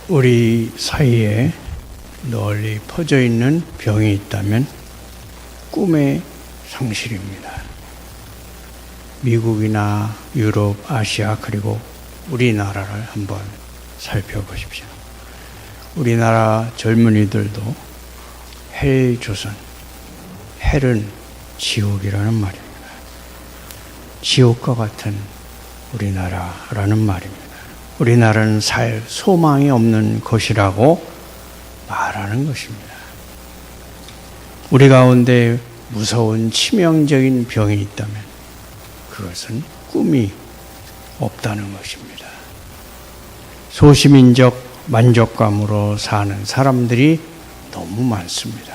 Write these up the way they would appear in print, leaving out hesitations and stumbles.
우리 사이에 널리 퍼져 있는 병이 있다면 꿈의 상실입니다. 미국이나 유럽, 아시아 그리고 우리나라를 한번 살펴보십시오. 우리나라 젊은이들도 헬조선, 헬은 지옥이라는 말입니다. 지옥과 같은 우리나라라는 말입니다. 우리나라는 살 소망이 없는 곳이라고 말하는 것입니다. 우리 가운데 무서운 치명적인 병이 있다면 그것은 꿈이 없다는 것입니다. 소시민적 만족감으로 사는 사람들이 너무 많습니다.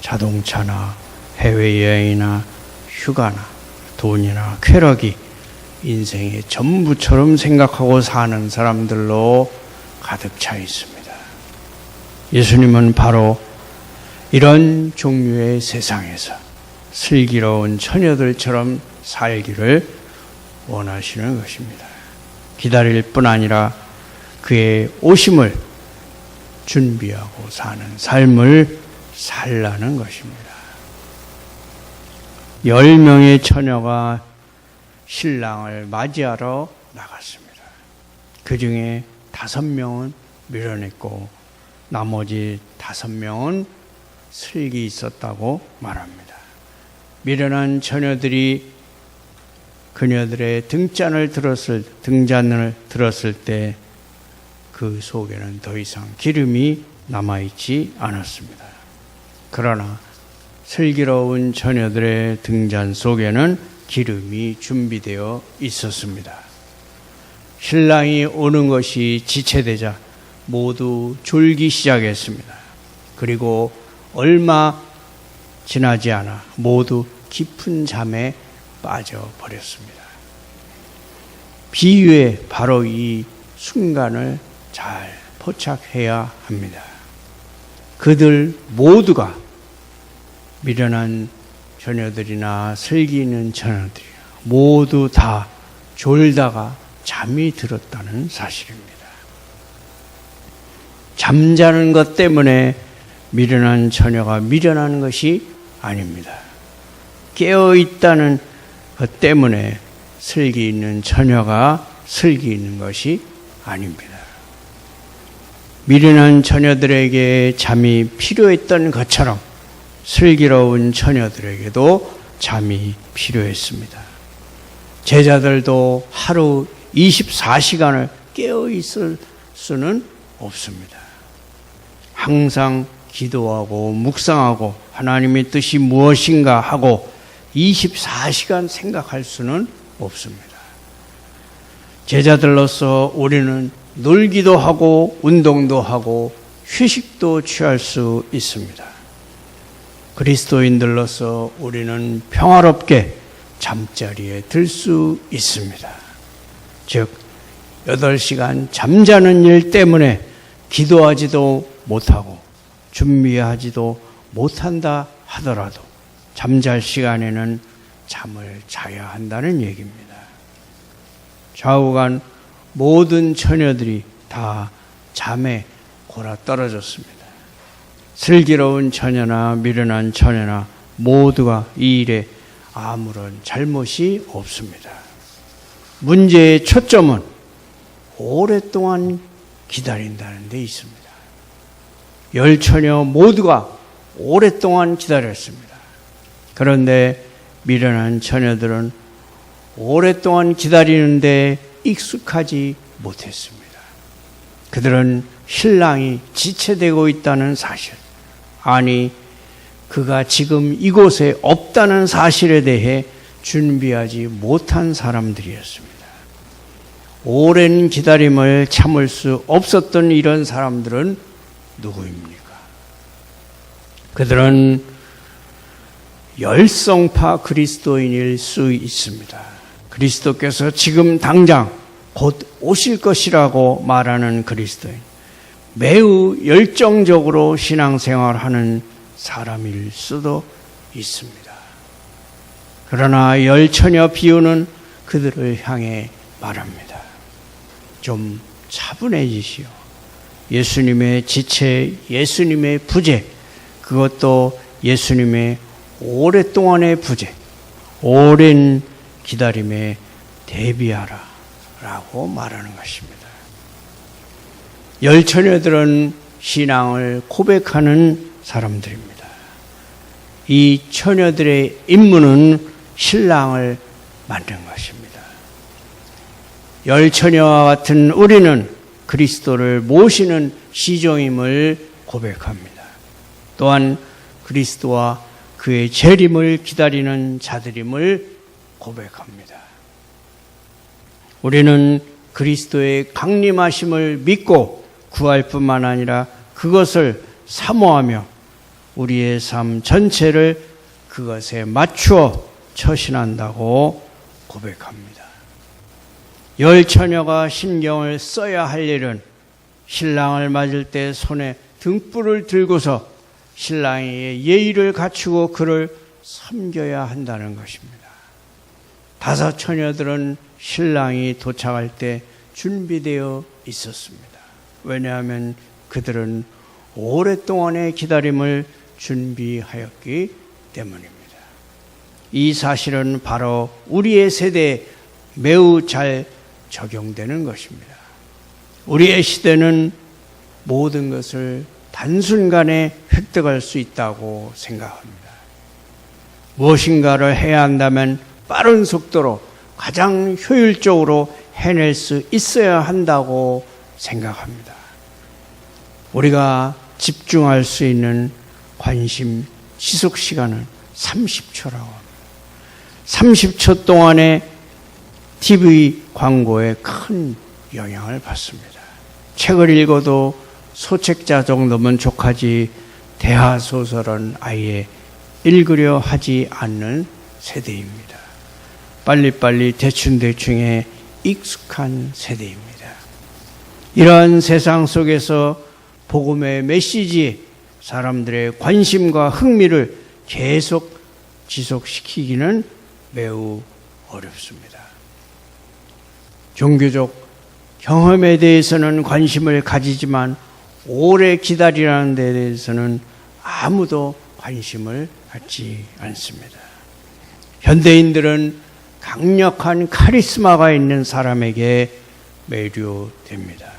자동차나 해외여행이나 휴가나 돈이나 쾌락이 인생의 전부처럼 생각하고 사는 사람들로 가득 차 있습니다. 예수님은 바로 이런 종류의 세상에서 슬기로운 처녀들처럼 살기를 원하시는 것입니다. 기다릴 뿐 아니라 그의 오심을 준비하고 사는 삶을 살라는 것입니다. 10명의 처녀가 신랑을 맞이하러 나갔습니다. 그 중에 5명은 밀어냈고 나머지 5명은 슬기 있었다고 말합니다. 미련한 처녀들이 그녀들의 등잔을 들었을 때 그 속에는 더 이상 기름이 남아있지 않았습니다. 그러나 슬기로운 처녀들의 등잔 속에는 기름이 준비되어 있었습니다. 신랑이 오는 것이 지체되자 모두 졸기 시작했습니다. 그리고 얼마 지나지 않아 모두 깊은 잠에 빠져버렸습니다. 비유에 바로 이 순간을 잘 포착해야 합니다. 그들 모두가 미련한 처녀들이나 슬기 있는 처녀들이 모두 다 졸다가 잠이 들었다는 사실입니다. 잠자는 것 때문에 미련한 처녀가 미련한 것이 아닙니다. 깨어있다는 것 때문에 슬기 있는 처녀가 슬기 있는 것이 아닙니다. 미련한 처녀들에게 잠이 필요했던 것처럼 슬기로운 처녀들에게도 잠이 필요했습니다. 제자들도 하루 24시간을 깨어있을 수는 없습니다. 항상 기도하고 묵상하고 하나님의 뜻이 무엇인가 하고 24시간 생각할 수는 없습니다. 제자들로서 우리는 놀기도 하고 운동도 하고 휴식도 취할 수 있습니다. 그리스도인들로서 우리는 평화롭게 잠자리에 들 수 있습니다. 즉 8시간 잠자는 일 때문에 기도하지도 못하고 준비하지도 못한다 하더라도 잠잘 시간에는 잠을 자야 한다는 얘기입니다. 좌우간 모든 처녀들이 다 잠에 골아떨어졌습니다. 슬기로운 처녀나 미련한 처녀나 모두가 이 일에 아무런 잘못이 없습니다. 문제의 초점은 오랫동안 기다린다는 데 있습니다. 10처녀 모두가 오랫동안 기다렸습니다. 그런데 미련한 처녀들은 오랫동안 기다리는데 익숙하지 못했습니다. 그들은 신랑이 지체되고 있다는 사실, 아니 그가 지금 이곳에 없다는 사실에 대해 준비하지 못한 사람들이었습니다. 오랜 기다림을 참을 수 없었던 이런 사람들은 누구입니까? 그들은 열성파 그리스도인일 수 있습니다. 그리스도께서 지금 당장 곧 오실 것이라고 말하는 그리스도인, 매우 열정적으로 신앙생활하는 사람일 수도 있습니다. 그러나 10처녀 비유는 그들을 향해 말합니다. 좀 차분해지시오. 예수님의 지체, 예수님의 부재, 그것도 예수님의 오랫동안의 부재, 오랜 기다림에 대비하라 라고 말하는 것입니다. 열 처녀들은 신앙을 고백하는 사람들입니다. 이 처녀들의 임무는 신랑을 만든 것입니다. 열 처녀와 같은 우리는 그리스도를 모시는 시종임을 고백합니다. 또한 그리스도와 그의 재림을 기다리는 자들임을 고백합니다. 우리는 그리스도의 강림하심을 믿고 구할 뿐만 아니라 그것을 사모하며 우리의 삶 전체를 그것에 맞추어 처신한다고 고백합니다. 열 처녀가 신경을 써야 할 일은 신랑을 맞을 때 손에 등불을 들고서 신랑의 예의를 갖추고 그를 섬겨야 한다는 것입니다. 다섯 처녀들은 신랑이 도착할 때 준비되어 있었습니다. 왜냐하면 그들은 오랫동안의 기다림을 준비하였기 때문입니다. 이 사실은 바로 우리의 세대에 매우 잘 적용되는 것입니다. 우리의 시대는 모든 것을 단순간에 획득할 수 있다고 생각합니다. 무엇인가를 해야 한다면 빠른 속도로 가장 효율적으로 해낼 수 있어야 한다고 생각합니다. 우리가 집중할 수 있는 관심 지속 시간은 30초라고 합니다. 30초 동안에 TV 광고에 큰 영향을 받습니다. 책을 읽어도 소책자 정도면 족하지 대하소설은 아예 읽으려 하지 않는 세대입니다. 빨리빨리 대충대충에 익숙한 세대입니다. 이러한 세상 속에서 복음의 메시지에 사람들의 관심과 흥미를 계속 지속시키기는 매우 어렵습니다. 종교적 경험에 대해서는 관심을 가지지만 오래 기다리라는 데 대해서는 아무도 관심을 갖지 않습니다. 현대인들은 강력한 카리스마가 있는 사람에게 매료됩니다.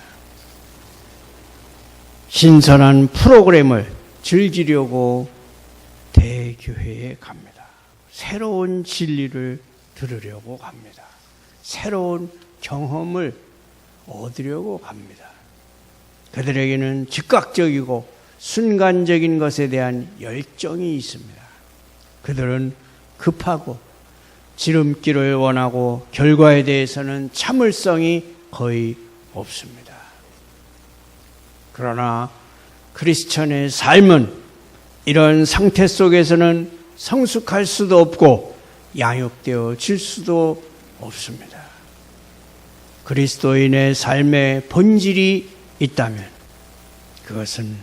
신선한 프로그램을 즐기려고 대교회에 갑니다. 새로운 진리를 들으려고 갑니다. 새로운 경험을 얻으려고 갑니다. 그들에게는 즉각적이고 순간적인 것에 대한 열정이 있습니다. 그들은 급하고 지름길을 원하고 결과에 대해서는 참을성이 거의 없습니다. 그러나 크리스천의 삶은 이런 상태 속에서는 성숙할 수도 없고 양육되어질 수도 없습니다. 그리스도인의 삶의 본질이 있다면 그것은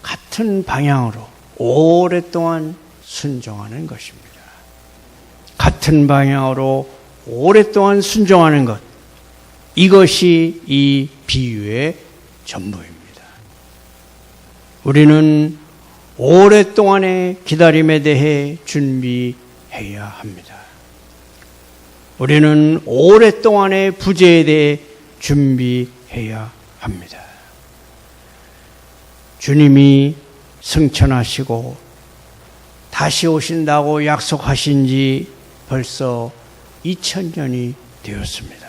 같은 방향으로 오랫동안 순종하는 것입니다. 같은 방향으로 오랫동안 순종하는 것, 이것이 이 비유의 전부입니다. 우리는 오랫동안의 기다림에 대해 준비해야 합니다. 우리는 오랫동안의 부재에 대해 준비해야 합니다. 주님이 승천하시고 다시 오신다고 약속하신 지 벌써 2000년이 되었습니다.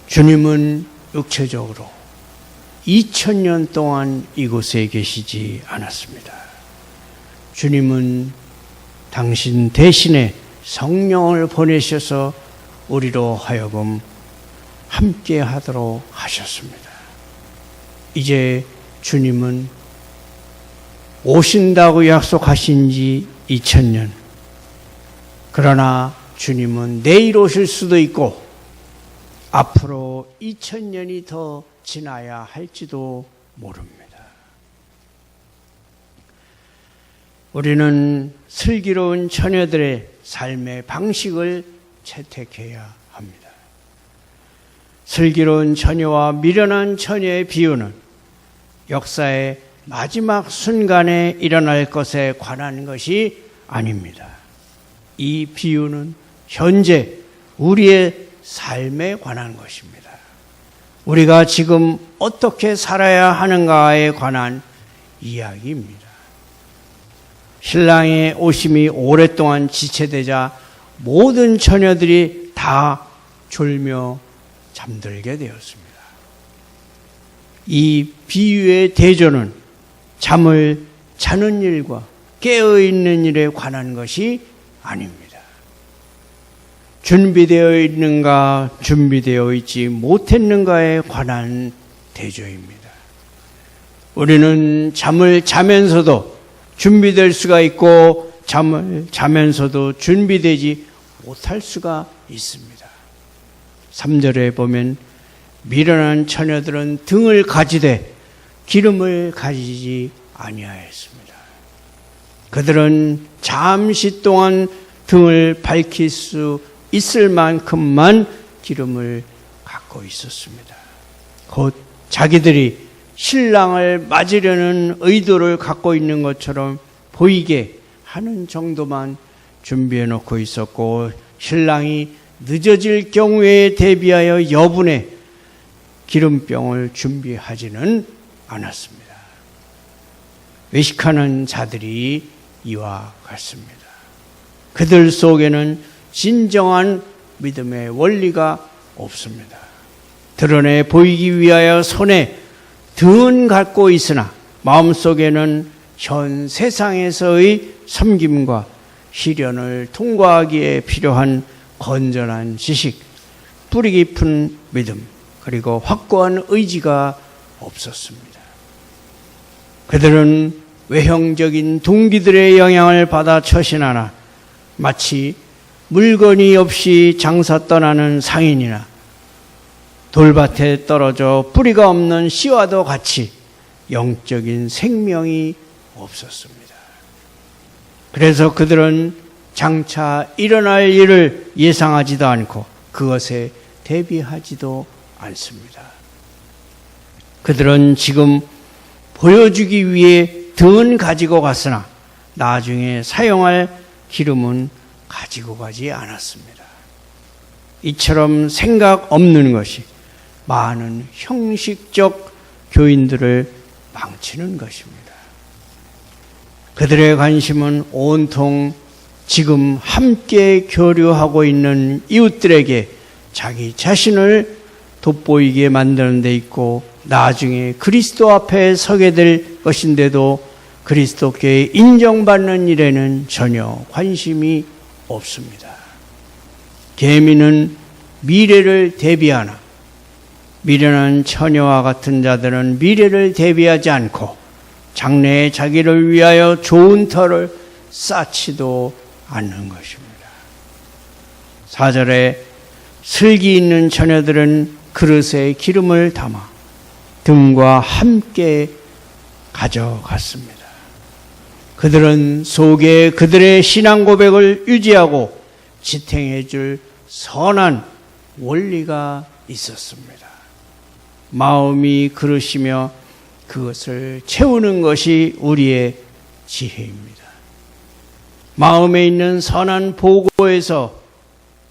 주님은 육체적으로 2000년 동안 이곳에 계시지 않았습니다. 주님은 당신 대신에 성령을 보내셔서 우리로 하여금 함께 하도록 하셨습니다. 이제 주님은 오신다고 약속하신 지 2000년. 그러나 주님은 내일 오실 수도 있고 앞으로 2000년이 더 지나야 할지도 모릅니다. 우리는 슬기로운 처녀들의 삶의 방식을 채택해야 합니다. 슬기로운 처녀와 미련한 처녀의 비유는 역사의 마지막 순간에 일어날 것에 관한 것이 아닙니다. 이 비유는 현재 우리의 삶에 관한 것입니다. 우리가 지금 어떻게 살아야 하는가에 관한 이야기입니다. 신랑의 오심이 오랫동안 지체되자 모든 처녀들이 다 졸며 잠들게 되었습니다. 이 비유의 대조는 잠을 자는 일과 깨어있는 일에 관한 것이 아닙니다. 준비되어 있는가, 준비되어 있지 못했는가에 관한 대조입니다. 우리는 잠을 자면서도 준비될 수가 있고 잠을 자면서도 준비되지 못할 수가 있습니다. 3절에 보면 미련한 처녀들은 등을 가지되 기름을 가지지 아니하였습니다. 그들은 잠시 동안 등을 밝힐 수 있을 만큼만 기름을 갖고 있었습니다. 곧 자기들이 신랑을 맞으려는 의도를 갖고 있는 것처럼 보이게 하는 정도만 준비해 놓고 있었고, 신랑이 늦어질 경우에 대비하여 여분의 기름병을 준비하지는 않았습니다. 외식하는 자들이 이와 같습니다. 그들 속에는 진정한 믿음의 원리가 없습니다. 드러내 보이기 위하여 손에 등은 갖고 있으나 마음속에는 현 세상에서의 섬김과 시련을 통과하기에 필요한 건전한 지식, 뿌리 깊은 믿음, 그리고 확고한 의지가 없었습니다. 그들은 외형적인 동기들의 영향을 받아 처신하나 마치 물건이 없이 장사 떠나는 상인이나 돌밭에 떨어져 뿌리가 없는 씨와도 같이 영적인 생명이 없었습니다. 그래서 그들은 장차 일어날 일을 예상하지도 않고 그것에 대비하지도 않습니다. 그들은 지금 보여주기 위해 등은 가지고 갔으나 나중에 사용할 기름은 가지고 가지 않았습니다. 이처럼 생각 없는 것이 많은 형식적 교인들을 망치는 것입니다. 그들의 관심은 온통 지금 함께 교류하고 있는 이웃들에게 자기 자신을 돋보이게 만드는 데 있고, 나중에 그리스도 앞에 서게 될 것인데도 그리스도께 인정받는 일에는 전혀 관심이 없습니다. 계민은 미래를 대비하나 미련한 처녀와 같은 자들은 미래를 대비하지 않고 장래에 자기를 위하여 좋은 터를 쌓지도 않는 것입니다. 4절에 슬기 있는 처녀들은 그릇에 기름을 담아 등과 함께 가져갔습니다. 그들은 속에 그들의 신앙 고백을 유지하고 지탱해 줄 선한 원리가 있었습니다. 마음이 그릇이며 그것을 채우는 것이 우리의 지혜입니다. 마음에 있는 선한 보고에서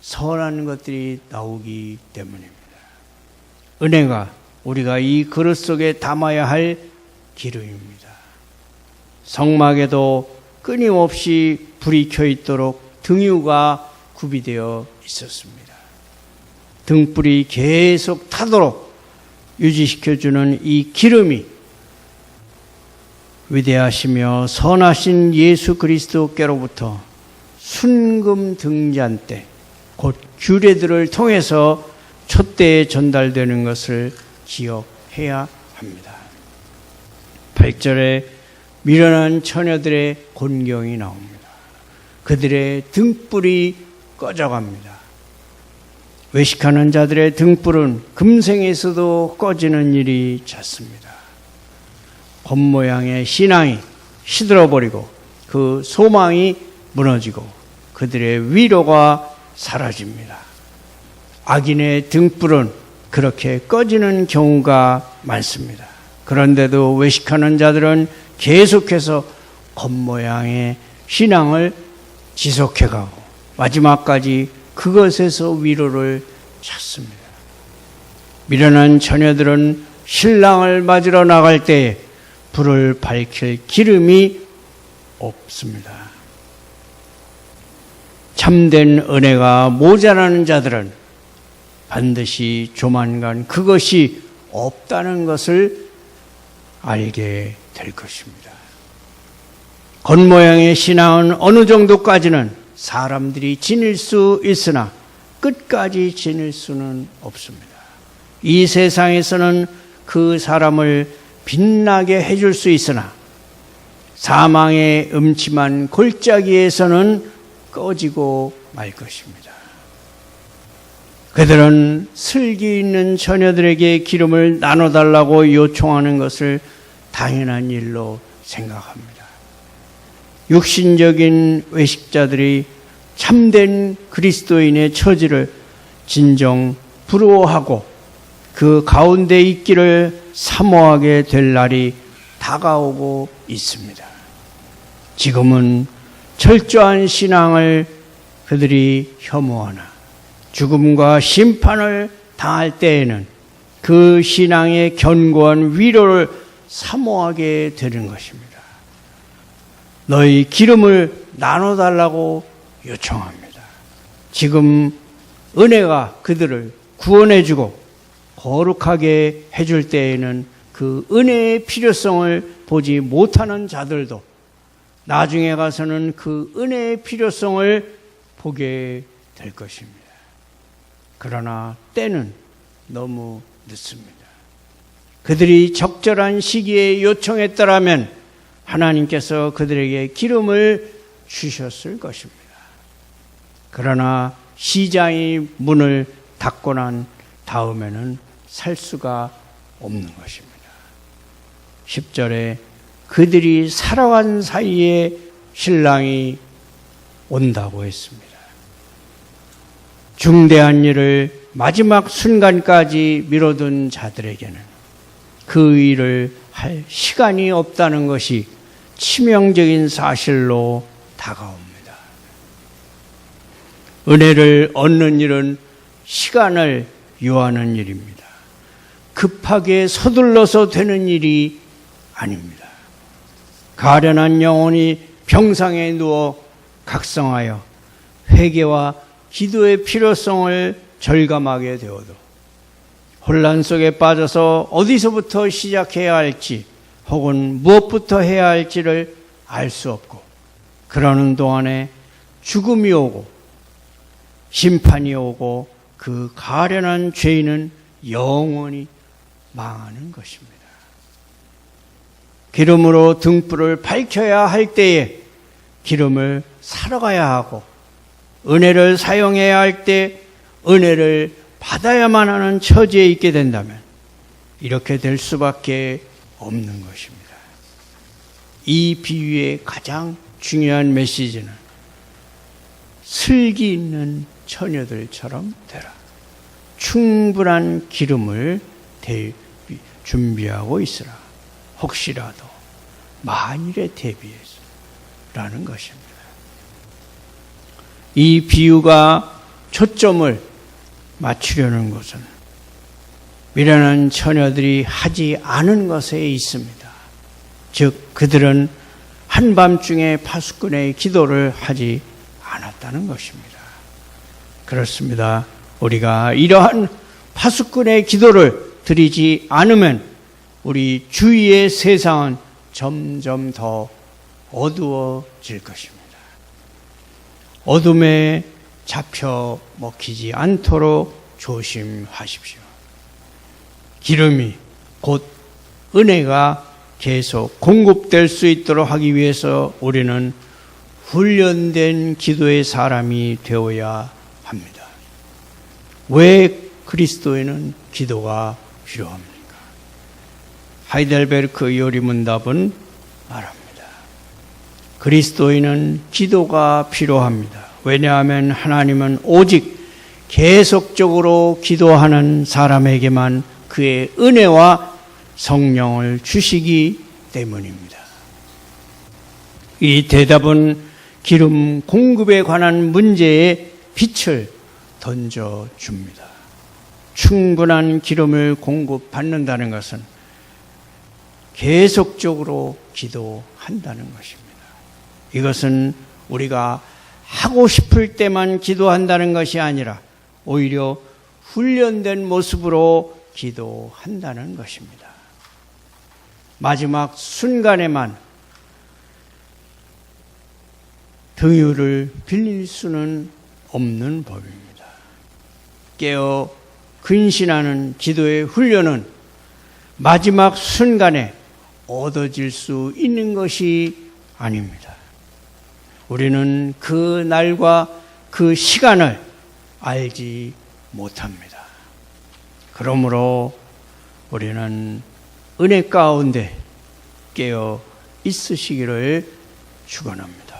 선한 것들이 나오기 때문입니다. 은혜가 우리가 이 그릇 속에 담아야 할 기름입니다. 성막에도 끊임없이 불이 켜 있도록 등유가 구비되어 있었습니다. 등불이 계속 타도록 유지시켜주는 이 기름이 위대하시며 선하신 예수 그리스도께로부터 순금 등잔 때, 곧 규례들을 통해서 촛대에 전달되는 것을 기억해야 합니다. 8절에 미련한 처녀들의 곤경이 나옵니다. 그들의 등불이 꺼져갑니다. 외식하는 자들의 등불은 금생에서도 꺼지는 일이 잦습니다. 겉모양의 신앙이 시들어버리고 그 소망이 무너지고 그들의 위로가 사라집니다. 악인의 등불은 그렇게 꺼지는 경우가 많습니다. 그런데도 외식하는 자들은 계속해서 겉모양의 신앙을 지속해가고 마지막까지 그것에서 위로를 찾습니다. 미련한 처녀들은 신랑을 맞으러 나갈 때에 불을 밝힐 기름이 없습니다. 참된 은혜가 모자라는 자들은 반드시 조만간 그것이 없다는 것을 알게 될 것입니다. 겉모양의 신앙은 어느 정도까지는 사람들이 지닐 수 있으나 끝까지 지닐 수는 없습니다. 이 세상에서는 그 사람을 빛나게 해줄 수 있으나 사망의 음침한 골짜기에서는 꺼지고 말 것입니다. 그들은 슬기 있는 처녀들에게 기름을 나눠달라고 요청하는 것을 당연한 일로 생각합니다. 육신적인 외식자들이 참된 그리스도인의 처지를 진정 부러워하고 그 가운데 있기를 사모하게 될 날이 다가오고 있습니다. 지금은 철저한 신앙을 그들이 혐오하나 죽음과 심판을 당할 때에는 그 신앙의 견고한 위로를 사모하게 되는 것입니다. 너희 기름을 나눠달라고 요청합니다. 지금 은혜가 그들을 구원해주고 거룩하게 해줄 때에는 그 은혜의 필요성을 보지 못하는 자들도 나중에 가서는 그 은혜의 필요성을 보게 될 것입니다. 그러나 때는 너무 늦습니다. 그들이 적절한 시기에 요청했더라면 하나님께서 그들에게 기름을 주셨을 것입니다. 그러나 시장이 문을 닫고 난 다음에는 살 수가 없는 것입니다. 10절에 그들이 살아간 사이에 신랑이 온다고 했습니다. 중대한 일을 마지막 순간까지 미뤄둔 자들에게는 그 일을 할 시간이 없다는 것이 치명적인 사실로 다가옵니다. 은혜를 얻는 일은 시간을 요하는 일입니다. 급하게 서둘러서 되는 일이 아닙니다. 가련한 영혼이 병상에 누워 각성하여 회개와 기도의 필요성을 절감하게 되어도 혼란 속에 빠져서 어디서부터 시작해야 할지 혹은 무엇부터 해야 할지를 알 수 없고 그러는 동안에 죽음이 오고 심판이 오고 그 가련한 죄인은 영원히 망하는 것입니다. 기름으로 등불을 밝혀야 할 때에 기름을 사러 가야 하고 은혜를 사용해야 할 때 은혜를 받아야만 하는 처지에 있게 된다면 이렇게 될 수밖에 없는 것입니다. 이 비유의 가장 중요한 메시지는 슬기 있는 처녀들처럼 되라. 충분한 기름을 준비하고 있으라. 혹시라도 만일에 대비해서 라는 것입니다. 이 비유가 초점을 맞추려는 것은 미련한 처녀들이 하지 않은 것에 있습니다. 즉 그들은 한밤중에 파수꾼의 기도를 하지 않았다는 것입니다. 그렇습니다. 우리가 이러한 파수꾼의 기도를 드리지 않으면 우리 주위의 세상은 점점 더 어두워질 것입니다. 어둠에 잡혀 먹히지 않도록 조심하십시오. 기름이 곧 은혜가 계속 공급될 수 있도록 하기 위해서 우리는 훈련된 기도의 사람이 되어야 합니다. 왜 그리스도에는 기도가 필요합니까? 하이델베르크 요리문답은 말합니다. 그리스도인은 기도가 필요합니다. 왜냐하면 하나님은 오직 계속적으로 기도하는 사람에게만 그의 은혜와 성령을 주시기 때문입니다. 이 대답은 기름 공급에 관한 문제에 빛을 던져줍니다. 충분한 기름을 공급받는다는 것은 계속적으로 기도한다는 것입니다. 이것은 우리가 하고 싶을 때만 기도한다는 것이 아니라 오히려 훈련된 모습으로 기도한다는 것입니다. 마지막 순간에만 등유를 빌릴 수는 없는 법입니다. 깨어 근신하는 기도의 훈련은 마지막 순간에 얻어질 수 있는 것이 아닙니다. 우리는 그 날과 그 시간을 알지 못합니다. 그러므로 우리는 은혜 가운데 깨어 있으시기를 축원합니다.